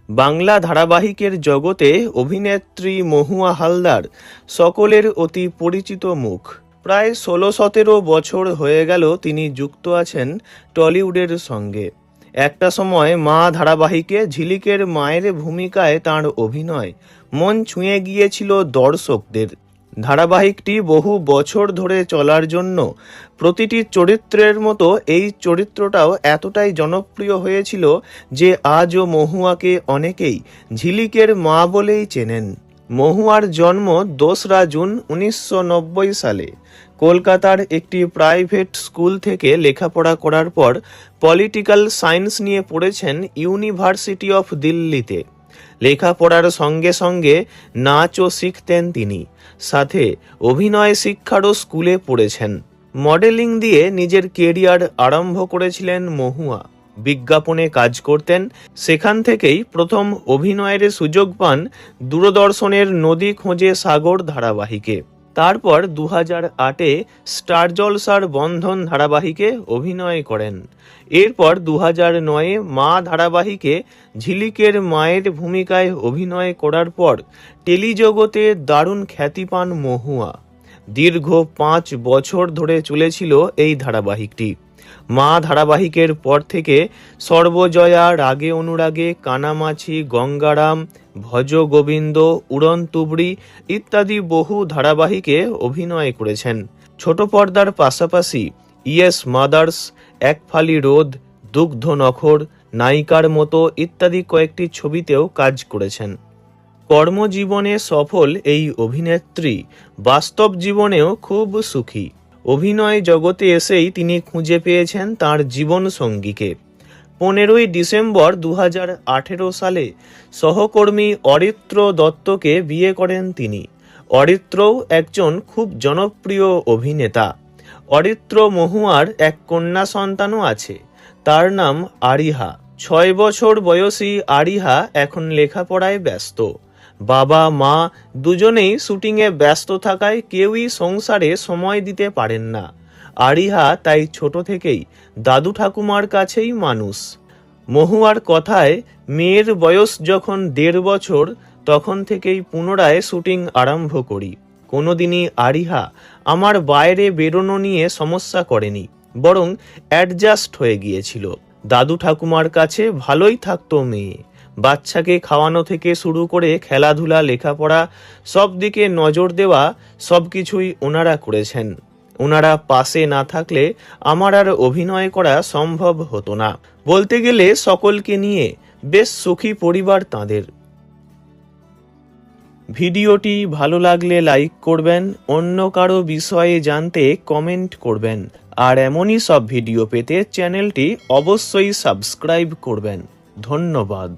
বাংলা ধারাবাহিকের জগতে অভিনেত্রী মহুয়া হালদার সকলের অতি পরিচিত মুখ। প্রায় ১৬-১৭ বছর হয়ে গেল তিনি যুক্ত আছেন টলিউডের সঙ্গে। একটা সময় মা ধারাবাহিকে ঝিলিকের মায়ের ভূমিকায় তাঁর অভিনয় মন ছুঁয়ে গিয়েছিল দর্শকদের। ধারাবাহিকটি বহু বছর ধরে চলার জন্য প্রতিটি চরিত্রের মতো এই চরিত্রটাও এতটাই জনপ্রিয় হয়েছিল যে আজও মহুয়াকে অনেকেই ঝিলিকের মা বলেই চেনেন। মহুয়ার জন্ম ২রা জুন ১৯৯০ সালে। কলকাতার একটি প্রাইভেট স্কুল থেকে লেখাপড়া করার পর পলিটিক্যাল সায়েন্স নিয়ে পড়েছেন ইউনিভার্সিটি অফ দিল্লিতে। লেখাপড়ার সঙ্গে সঙ্গে নাচও শিখতেন তিনি, সাথে অভিনয় শিক্ষারও স্কুলে পড়েছেন। মডেলিং দিয়ে নিজের কেরিয়ার আরম্ভ করেছিলেন মহুয়া। বিজ্ঞাপনে কাজ করতেন, সেখান থেকেই প্রথম অভিনয়ের সুযোগ পান দূরদর্শনের নদী খোঁজে সাগর ধারাবাহিকে। তারপর ২০০৮-এ স্টার জলসার বন্ধন ধারাবাহিকে অভিনয় করেন। এরপর ২০০৯-এ মা ধারাবাহিকে ঝিলিকের মায়ের ভূমিকায় অভিনয় করার পর টেলিজগতে দারুণ খ্যাতি পান মহুয়া। দীর্ঘ ৫ বছর ধরে চলেছিল এই ধারাবাহিকটি। মা ধারাবাহিকের পর থেকে সর্বজয়া, রাগে অনুরাগে, কানামাছি, গঙ্গারাম, ভজ গোবিন্দ, উড়ন তুবড়ি ইত্যাদি বহু ধারাবাহিকে অভিনয় করেছেন। ছোট পর্দার পাশাপাশি ইয়েস মাদার্স, এক ফালি রোদ, দুগ্ধ নখর, নায়িকার মতো ইত্যাদি কয়েকটি ছবিতেও কাজ করেছেন। কর্মজীবনে সফল এই অভিনেত্রী বাস্তব জীবনেও খুব সুখী। অভিনয় জগতে এসেই তিনি খুঁজে পেয়েছেন তাঁর জীবন সঙ্গীকে। ১৫ই ডিসেম্বর ২০১৮ সালে সহকর্মী অরিত্র দত্তকে বিয়ে করেন তিনি। অরিত্রও একজন খুব জনপ্রিয় অভিনেতা। অরিত্র মহুয়ার এক কন্যা সন্তানও আছে, তার নাম আরিহা। ৬ বছর বয়সী আরিহা এখন লেখাপড়ায় ব্যস্ত। বাবা মা দুজনেই শুটিংয়ে ব্যস্ত থাকায় কেউই সংসারে সময় দিতে পারেন না। আরিহা তাই ছোট থেকেই দাদু ঠাকুমার কাছেই মানুষ। মহুয়ার কথায় মেয়ের বয়স যখন ১.৫ বছর তখন থেকেই পুনরায় শুটিং আরম্ভ করি। কোনোদিনই আরিহা আমার বাইরে বেরোনো নিয়ে সমস্যা করেনি, বরং অ্যাডজাস্ট হয়ে গিয়েছিল। দাদু ঠাকুমার কাছে ভালোই থাকতো মেয়ে। বাচ্চাকে খাওয়ানো থেকে শুরু করে খেলাধুলা, লেখাপড়া সব দিকে নজর দেওয়া সবকিছুই ওনারা করেছেন। ওনারা পাশে না থাকলে আমার আর অভিনয় করা সম্ভব হতো না। বলতে গেলে সকলকে নিয়ে বেশ সুখী পরিবার তাঁদের। ভিডিওটি ভালো লাগলে লাইক করবেন, অন্য কারো বিষয়ে জানতে কমেন্ট করবেন, আর এমনই সব ভিডিও পেতে চ্যানেলটি অবশ্যই সাবস্ক্রাইব করবেন। ধন্যবাদ।